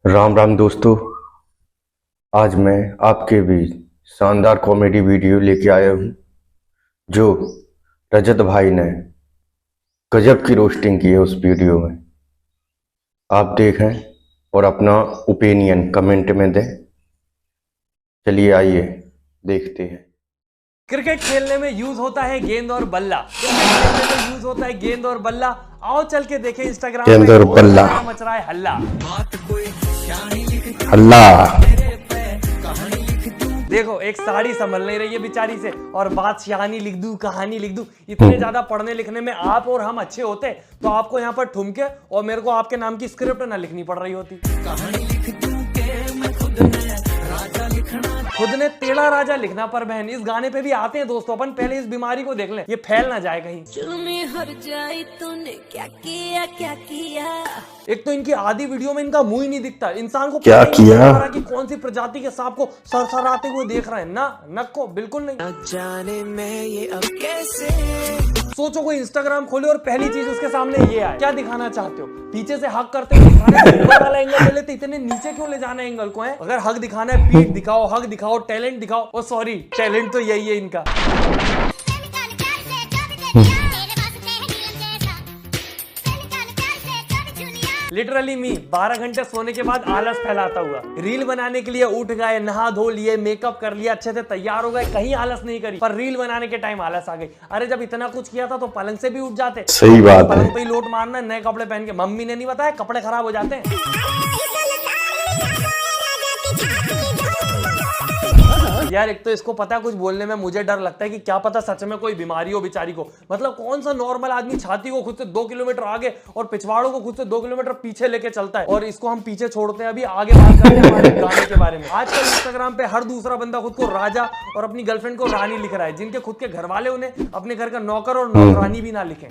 राम राम दोस्तों। आज मैं आपके बीच शानदार कॉमेडी वीडियो लेके आया हूँ जो रजत भाई ने गजब की रोस्टिंग की है। उस वीडियो में आप देखें और अपना ओपिनियन कमेंट में दें। चलिए आइए देखते हैं। क्रिकेट खेलने में यूज होता है गेंद और बल्ला। क्रिकेट खेलने में यूज होता है गेंद और बल्ला। आओ चल के देखें इंस्टाग्राम पे गेंद और बल्ला मच रहा है हल्ला। हल्ला। देखो एक साड़ी संभल नहीं रही है बेचारी से और बात शियानी लिख दूं कहानी लिख दूं। इतने ज्यादा पढ़ने लिखने में आप और हम अच्छे होते तो आपको यहाँ पर ठुमके और मेरे को आपके नाम की स्क्रिप्ट ना लिखनी पड़ रही होती। कहानी लिख दूं के मैं खुद ने तेरा राजा लिखना पर बहन। इस गाने पे भी आते हैं दोस्तों अपन। पहले इस बीमारी को देख लें, ये फैल ना जाए कहीं। हर जाए तूने क्या किया। एक तो इनकी आधी वीडियो में इनका मुंह ही नहीं दिखता। इंसान को क्या किया कि कौन सी प्रजाति के सांप को सरसराते हुए देख रहे हैं ना। नक को बिल्कुल नहीं जाने में ये अब कैसे। सोचो कोई इंस्टाग्राम खोले और पहली चीज उसके सामने ये आए। क्या दिखाना चाहते हो? पीछे से हक करते हो ऊपर वाला एंगल ले लेते। इतने नीचे क्यों ले जाना एंगल को है? अगर हक दिखाना है पीठ दिखाओ, हक दिखाओ, टैलेंट दिखाओ। ओ सॉरी, टैलेंट तो यही है इनका। लिटरली मी 12 घंटे सोने के बाद आलस फैलाता हुआ रील बनाने के लिए उठ गए, नहा धो लिए, मेकअप कर लिया, अच्छे से तैयार हो गए, कहीं आलस नहीं करी। पर रील बनाने के टाइम आलस आ गई। अरे जब इतना कुछ किया था तो पलंग से भी उठ जाते। सही बात है। पलंग पे ही लोट मारना, नए कपड़े पहन के। मम्मी ने नहीं बताया कपड़े खराब हो जाते हैं। यार एक तो इसको पता है कुछ बोलने में मुझे डर लगता है कि क्या पता सच में कोई बीमारी हो बेचारी को। मतलब कौन सा नॉर्मल आदमी छाती को खुद से 2 किलोमीटर आगे और पिछवाड़ों को खुद से 2 किलोमीटर पीछे लेके चलता है। और इसको हम पीछे छोड़ते हैं। अभी आगे बात करते हैं हमारे गाने के बारे में। आजकल इंस्टाग्राम पे हर दूसरा बंदा खुद को राजा और अपनी गर्लफ्रेंड को रानी लिख रहा है, जिनके खुद के घर वाले उन्हें अपने घर का नौकर और नौकरानी भी ना लिखे।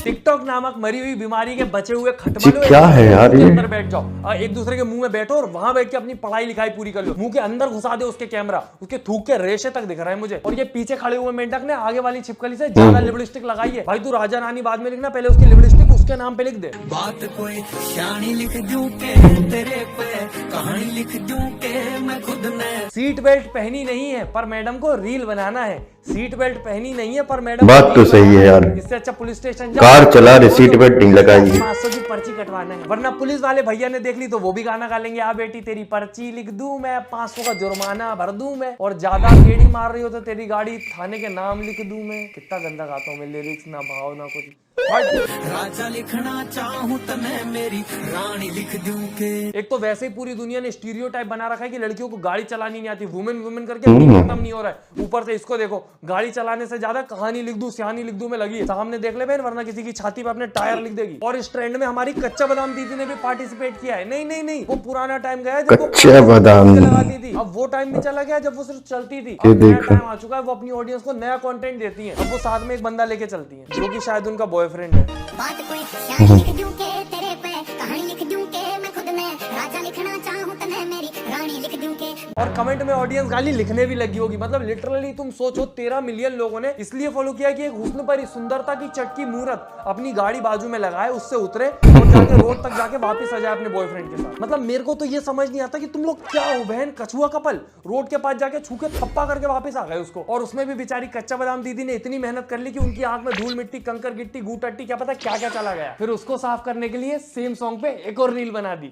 टिकटॉक नामक मरी हुई बीमारी के बचे हुए खटमलों क्या है यार ये? अंदर बैठ जाओ, एक दूसरे के मुंह में बैठो और वहां बैठ के अपनी पढ़ाई लिखाई पूरी कर लो। मुंह के अंदर घुसा दे उसके कैमरा, उसके थूक के रेशे तक दिख रहा है मुझे। और ये पीछे खड़े हुए मेंढक ने आगे वाली छिपकली से ज्यादा लिपस्टिक लगाई है। भाई तू राजा रानी बाद में लिखना, पहले उसकी लिपस्टिक उसके नाम पे लिख दे। बात कोई शानी लिख दूं के तेरे पे, कहानी लिख दूं के मैं खुद ने। सीट बेल्ट पहनी नहीं है पर मैडम को रील बनाना है। सीट बेल्ट पहनी नहीं है पर मैडम, बात तो सही है यार। इससे अच्छा पुलिस स्टेशन कार चला रहे, सीट बेल्ट नहीं लगाई। 500 की पर्ची कटवाना है, वरना पुलिस वाले भैया ने देख ली तो वो भी गाना गा लेंगे। आ बेटी तेरी पर्ची लिख दूं मैं, 500 का जुर्माना भर दूं मैं, और ज्यादा टेढ़ी मार रही हो तो तेरी गाड़ी थाने के नाम लिख दूं मैं। कितना गंदा गाता हूँ मैं, लिरिक्स ना भाव ना कुछ। राजा लिखना चाहूं तो मैं मेरी रानी लिख दूं के। एक तो वैसे ही पूरी दुनिया ने स्टीरियोटाइप बना रखा है कि लड़कियों को गाड़ी चलानी नहीं आती। वुमेन वुमेन करके खत्म नहीं हो रहा है। ऊपर से इसको देखो, गाड़ी चलाने से ज्यादा कहानी लिख दूं, सियानी लिख दूं में लगी है। सामने देख ले बहन, वरना किसी की छाती पे अपने टायर लिख देगी। और इस ट्रेंड में हमारी कच्चा बादाम दीदी ने भी पार्टिसिपेट किया है। नहीं नहीं नहीं, वो पुराना टाइम गया जब कच्चा बादाम लगाती थी। अब वो टाइम भी चला गया जब वो सिर्फ चलती थी। अब नया टाइम आ चुका है, वो अपनी ऑडियंस को नया कंटेंट देती है। अब वो साथ में एक बंदा लेके चलती है जो कि शायद उनका बॉयफ्रेंड है। कोई लिख दूं के तेरे पे, कहानी लिख दूं के मैं खुद में राजा लिखना चाहूं तो मैं मेरी रानी लिख दूं के। और कमेंट में ऑडियंस गाली लिखने भी लगी होगी। मतलब लिटरली तुम सोचो 13 मिलियन लोगों ने इसलिए फॉलो किया कि एक हुस्न पर सुंदरता की चटकी मूरत अपनी गाड़ी बाजू में लगाए, उससे उतरे और जाके रोड तक जाके वापस आ जाए अपने बॉयफ्रेंड के साथ। मतलब मेरे को तो ये समझ नहीं आता कि तुम लोग क्या हो बहन, कछुआ कपल। रोड के पास जाके छू के थप्पा करके वापस आ गए उसको। और उसमें भी बेचारी कच्चा बादाम दीदी ने इतनी मेहनत कर ली कि उनकी आंख में धूल मिट्टी, कंकर गिट्टी, गू टट्टी, क्या पता क्या क्या चला गया। फिर उसको साफ करने के लिए सेम सॉन्ग पे एक और रील बना दी।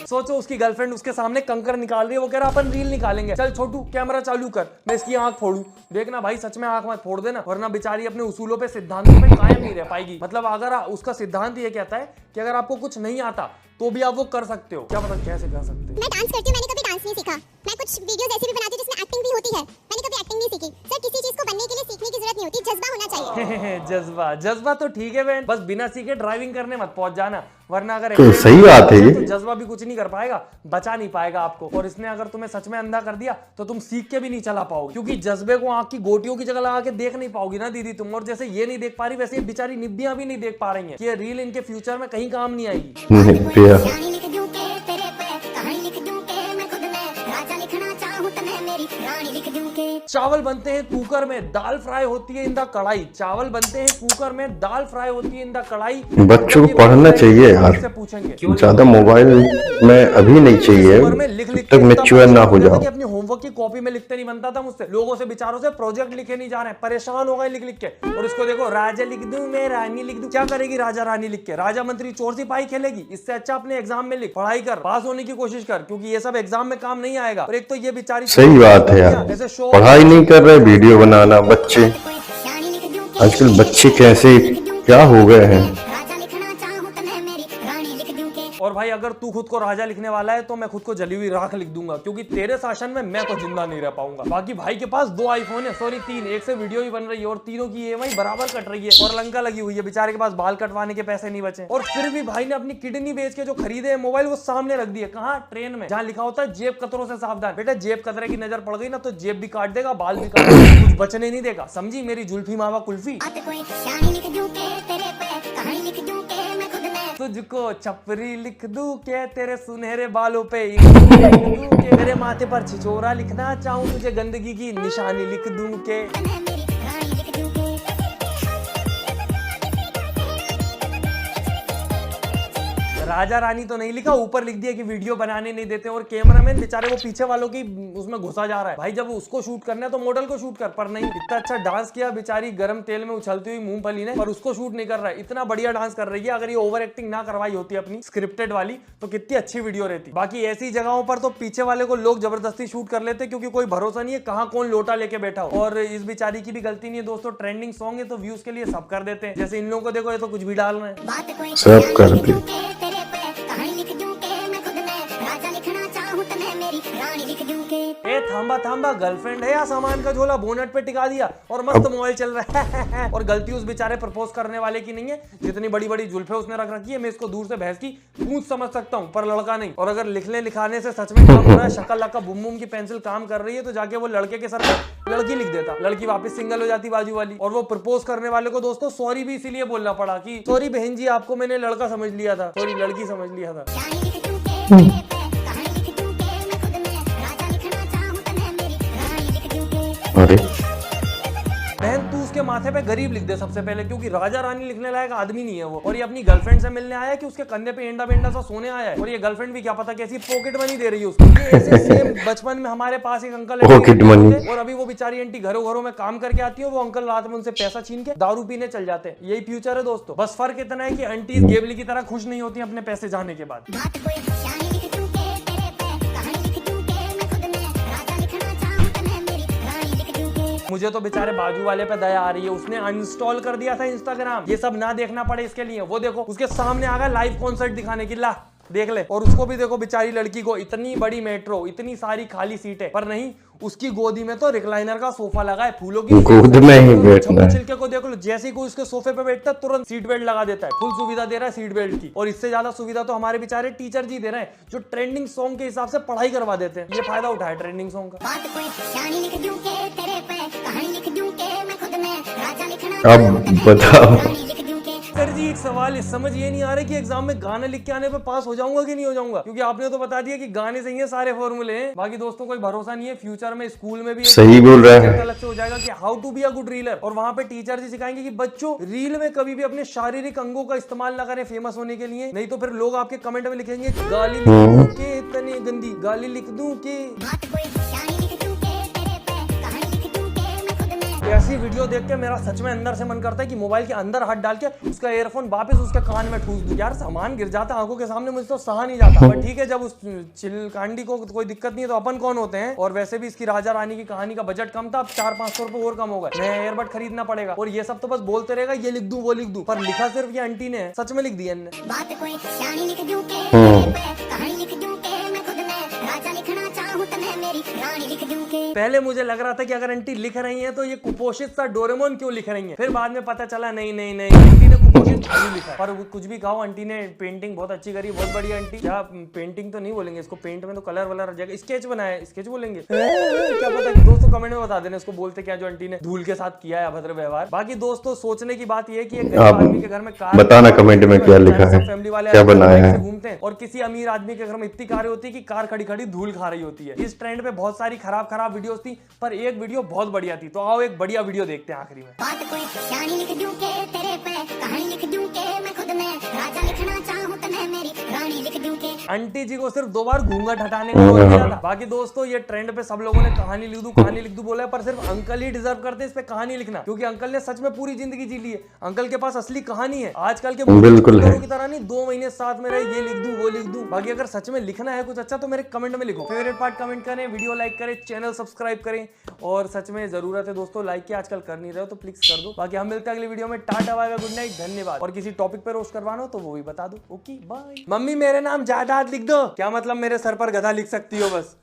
सोचो उसकी गर्लफ्रेंड उसके सामने कंकर निकाल रही है, वो कह रहा अपन रील निकालेंगे। चल छोटू कैमरा चालू कर, मैं इसकी आंख फोड़ू। देखना भाई सच में आंख मत फोड़ देना, वरना बेचारी अपने उसूलों पे, सिद्धांतों पे कायम नहीं रह पाएगी। मतलब अगर उसका सिद्धांत ये कहता है कि अगर आपको कुछ नहीं आता तो भी आप वो कर सकते हो। क्या पता कैसे कर सकते हो। मैं डांस करती हूँ, मैंने कभी डांस नहीं सीखा। मैं कुछ वीडियोस ऐसी भी बनाती हूँ जिसमें एक्टिंग भी होती है, मैंने कभी एक्टिंग नहीं सीखी। सर किसी चीज को बनने के लिए सीखने की जरूरत नहीं होती, जज्बा होना चाहिए। जज्बा जज्बा तो ठीक है बहन, बस बिना सीखे ड्राइविंग करने मत पहुंच जाना, वरना अगर तो सही बात है तो जज्बा भी कुछ नहीं कर पाएगा, बचा नहीं पाएगा आपको। और इसने अगर तुम्हें सच में अंधा कर दिया तो तुम सीख के भी नहीं चला पाओगे, क्योंकि जज्बे को आंख की गोटियों की जगह लगा के देख नहीं पाओगी ना दीदी तुम। और जैसे ये नहीं देख पा रही, वैसे बेचारी निब्बियां भी नहीं देख पा रही है कि ये रील इनके फ्यूचर में कहीं काम नहीं आएगी। चावल बनते हैं कुकर में, दाल फ्राई होती है इन द कढ़ाई। चावल बनते हैं कुकर में, दाल फ्राई होती है इन द कढ़ाई। बच्चों को पढ़ना चाहिए यार, ज्यादा मोबाइल में अभी नहीं चाहिए, जब तक मैच्योर ना हो जाओ। अपनी होमवर्क की कॉपी में लिखते नहीं बनता था मुझसे, लोगों से बेचारों से प्रोजेक्ट लिखे नहीं जा रहे हैं, परेशान हो गए लिख लिख के। और इसको देखो, राजा लिख दूं मैं रानी लिख दूं, क्या करेगी राजा रानी लिख के? राजा मंत्री चोर सिपाही खेलेगी? इससे अच्छा अपने एग्जाम में लिख, पढ़ाई कर, पास होने की कोशिश कर, क्योंकि ये सब एग्जाम में काम नहीं आएगा। और एक तो ये बेचारी, सही बात है यार, पढ़ाई नहीं कर रहे, वीडियो बनाना। बच्चे आजकल बच्चे कैसे क्या हो गए हैं। और भाई अगर तू खुद को राजा लिखने वाला है तो मैं खुद को जली हुई राख लिख दूंगा, क्योंकि तेरे शासन में मैं तो जिंदा नहीं रह पाऊंगा। बाकी भाई के पास 2 आईफोन है, सॉरी 3, एक से वीडियो भी बन रही है और तीनों की EMI बराबर कट रही है और लंका लगी हुई है। बेचारे के पास बाल कटवाने के पैसे नहीं बचे, और फिर भी भाई ने अपनी किडनी बेच के जो खरीदे है मोबाइल, वो सामने रख दिए। कहाँ? ट्रेन में, जहाँ लिखा होता है जेब कतरों से सावधान। बेटा जेब कतरे की नजर पड़ गई ना तो जेब भी काट देगा, बाल भी काट देगा, कुछ बचने नहीं देगा। समझी मेरी जुल्फी मावा कुल्फी? तुझको छपरी लिख दूं के तेरे सुनहरे बालों पे, तेरे माथे पर छिछोरा लिखना चाहूं, तुझे गंदगी की निशानी लिख दूं के। राजा रानी तो नहीं लिखा, ऊपर लिख दिया कि वीडियो बनाने नहीं देते। और कैमरामैन बेचारे वो पीछे वालों की उसमें घुसा जा रहा है। भाई जब उसको शूट करना है तो मॉडल को शूट कर, पर नहीं। इतना अच्छा डांस किया बेचारी गर्म तेल में उछलती हुई मूंगफली ने, पर उसको शूट नहीं कर रहा है। इतना बढ़िया डांस कर रही है, अगर ये ओवर एक्टिंग ना करवाई होती अपनी स्क्रिप्टेड वाली तो कितनी अच्छी वीडियो रहती। बाकी ऐसी जगहों पर तो पीछे वाले को लोग जबरदस्ती शूट कर लेते, क्योंकि कोई भरोसा नहीं है कहाँ कौन लोटा लेके बैठा हो। और इस बेचारी की भी गलती नहीं है दोस्तों, ट्रेंडिंग सॉन्ग है तो व्यूज के लिए सब कर देते हैं। जैसे इन लोगों को देखो, ये तो कुछ भी डाल रहे हैं, सब करते। ए थांबा थांबा, गर्लफ्रेंड है या सामान का झोला बोनट पे टिका दिया और मस्त मोबाइल चल रहा है। और गलती उस बेचारे प्रपोज करने वाले की नहीं है, जितनी बड़ी बड़ी जुल्फे उसने रख रखी है। मैं इसको दूर से भैंस की पूंछ समझ सकता हूँ, पर लड़का नहीं। और अगर लिखने लिखाने से सच में काम हो रहा है, शक्ल लक्का बुम बुम की पेंसिल काम कर रही है, तो जाके वो लड़के के सर पे लड़की लिख देता, लड़की वापस सिंगल हो जाती बाजू वाली। और वो प्रपोज करने वाले को दोस्तों सॉरी भी इसीलिए बोलना पड़ा कि सॉरी बहन जी, आपको मैंने लड़का समझ लिया था, सॉरी लड़की समझ लिया था। अरे बहन तू उसके माथे पे गरीब लिख दे सबसे पहले, क्योंकि राजा रानी लिखने लायक आदमी नहीं है वो। और ये अपनी गर्लफ्रेंड से मिलने आया है कि उसके कंधे पे एंडा बेंडा सा सोने आया है। और ये गर्लफ्रेंड भी क्या पता कैसी पॉकेट मनी दे रही है उसको। ये ऐसे सेम बचपन में हमारे पास एक अंकल पॉकेट मनी, और अभी वो बेचारी आंटी घरों घरों में काम करके आती है, वो अंकल रात में उनसे पैसा छीन के दारू पीने चल जाते हैं। यही फ्यूचर है दोस्तों। बस फर्क इतना है कि आंटी गेबली की तरह खुश नहीं होती अपने पैसे जाने के बाद। मुझे तो बेचारे बाजू वाले पे दया आ रही है, उसने अनइंस्टॉल कर दिया था इंस्टाग्राम, ये सब ना देखना पड़े इसके लिए। वो देखो उसके सामने आ गया लाइव कॉन्सर्ट दिखाने की, ला देख ले। और उसको भी देखो बेचारी लड़की को, इतनी बड़ी मेट्रो, इतनी सारी खाली सीटें, पर नहीं उसकी गोदी में तो रिक्लाइनर का सोफा लगा है, फूलों की गोद में ही बैठना है। छिलके को देख लो, जैसे ही कोई उसके सोफे पे बैठता है तुरंत सीट बेल्ट लगा देता है। फुल सुविधा दे रहा है सीट बेल्ट की। और इससे ज्यादा सुविधा तो हमारे बेचारे टीचर जी दे रहे हैं, जो ट्रेंडिंग सॉन्ग के हिसाब से पढ़ाई करवा देते हैं। ये फायदा उठाए ट्रेंडिंग सॉन्ग का। अब बताओ सर जी एक सवाल है, समझ ये नहीं आ रहा कि एग्जाम में गाना लिख के आने पे पास हो जाऊंगा कि नहीं हो जाऊंगा, क्योंकि आपने तो बता दिया कि गाने से ही है सारे फॉर्मूले हैं। बाकी दोस्तों कोई भरोसा नहीं है, फ्यूचर में स्कूल में भी सही बोल रहा है, अलग से हो जाएगा कि how to be a good reeler. और वहां पे टीचर जी सिखाएंगे कि बच्चों रील में कभी भी अपने शारीरिक अंगों का इस्तेमाल ना करें फेमस होने के लिए, नहीं तो फिर लोग आपके कमेंट में लिखेंगे गाली लिख दूं के तने गंदी, गाली लिख दूं के। ऐसी वीडियो देख के मेरा सच में अंदर से मन करता है कि मोबाइल के अंदर हाथ डाल के उसका एयरफोन वापस उसके कान में ठूस दूं। यार सामान गिर जाता आंखों के सामने, मुझे तो सहा नहीं जाता। पर ठीक है, जब उस चिलकांडी को कोई दिक्कत नहीं है तो अपन कौन होते हैं। और वैसे भी इसकी राजा रानी की कहानी का बजट कम था, अब 400-500 रुपए और कम होगा, नया एयरबड खरीदना पड़ेगा। और ये सब तो बस बोलते रहेगा ये लिख दूं वो लिख दूं, पर लिखा सिर्फ ये आंटी ने, सच में लिख दिया इनने। पहले मुझे लग रहा था कि अगर आंटी लिख रही हैं तो ये कुपोषित सा डोरेमोन क्यों लिख रही हैं, फिर बाद में पता चला नहीं नहीं नहीं, आंटी ने कुपोषित कहानी लिखा है। पर कुछ भी कहो, आंटी ने पेंटिंग बहुत अच्छी करी, बहुत बढ़िया आंटी। क्या पेंटिंग तो नहीं बोलेंगे इसको, पेंट में तो कलर वलर आ जाएगा। स्केच बनाया, स्केच बोलेंगे क्या पता। दोस्तों कमेंट में बता देना इसको बोलते क्या जो आंटी ने धूल के साथ किया है अभद्र व्यवहार। बाकी दोस्तों सोचने की बात यह है कि एक गरीब आदमी के घर में कार, बताना कमेंट में क्या लिखा है, फैमिली वाले क्या बनाया है। घूमते हैं, और किसी अमीर आदमी के घर में इतनी कारें होती है कि कार खड़ी खड़ी धूल खा रही होती है। इस ट्रेंड पे बहुत सारी खराब वीडियोस थी, पर एक वीडियो बहुत बढ़िया थी। तो आओ एक बढ़िया वीडियो देखते हैं आखिरी में। बात कोई शानी लिख दूं के तेरे पे, कहानी लिख दूं के मैं खुद में राजा लिखना चाहूं तो मैं मेरी रानी लिख दूं के। आंटी जी को सिर्फ 2 बार घूंघट हटाने का बोल दिया था। बाकी दोस्तों ये ट्रेंड पे सब लोगों ने कहानी लिख दूं बोला है, पर सिर्फ अंकल ही डिजर्व करते हैं इस पे कहानी लिखना, क्योंकि अंकल ने सच में पूरी जिंदगी जी ली है। अंकल के पास असली कहानी है, आजकल के बिल्कुल है की तरह नहीं 2 महीने साथ में रहे, ये लिख दूं वो लिख दूं। बाकी अगर सच में लिखना है कुछ अच्छा तो मेरे कमेंट में लिखो, फेवरेट पार्ट कमेंट करें, वीडियो लाइक करें, चैनल सब्सक्राइब करें, और सच में जरूरत है दोस्तों लाइक की, आजकल कर नहीं रहे हो तो प्लीज कर दो। बाकी हम मिलते हैं अगली वीडियो में, tata bye bye, good night, धन्यवाद। और किसी टॉपिक पे रोस्ट करवाना हो तो वो भी बता दो। Okay bye. मम्मी मेरे नाम जायदाद लिख दो। क्या मतलब मेरे सर पर गधा लिख सकती हो बस।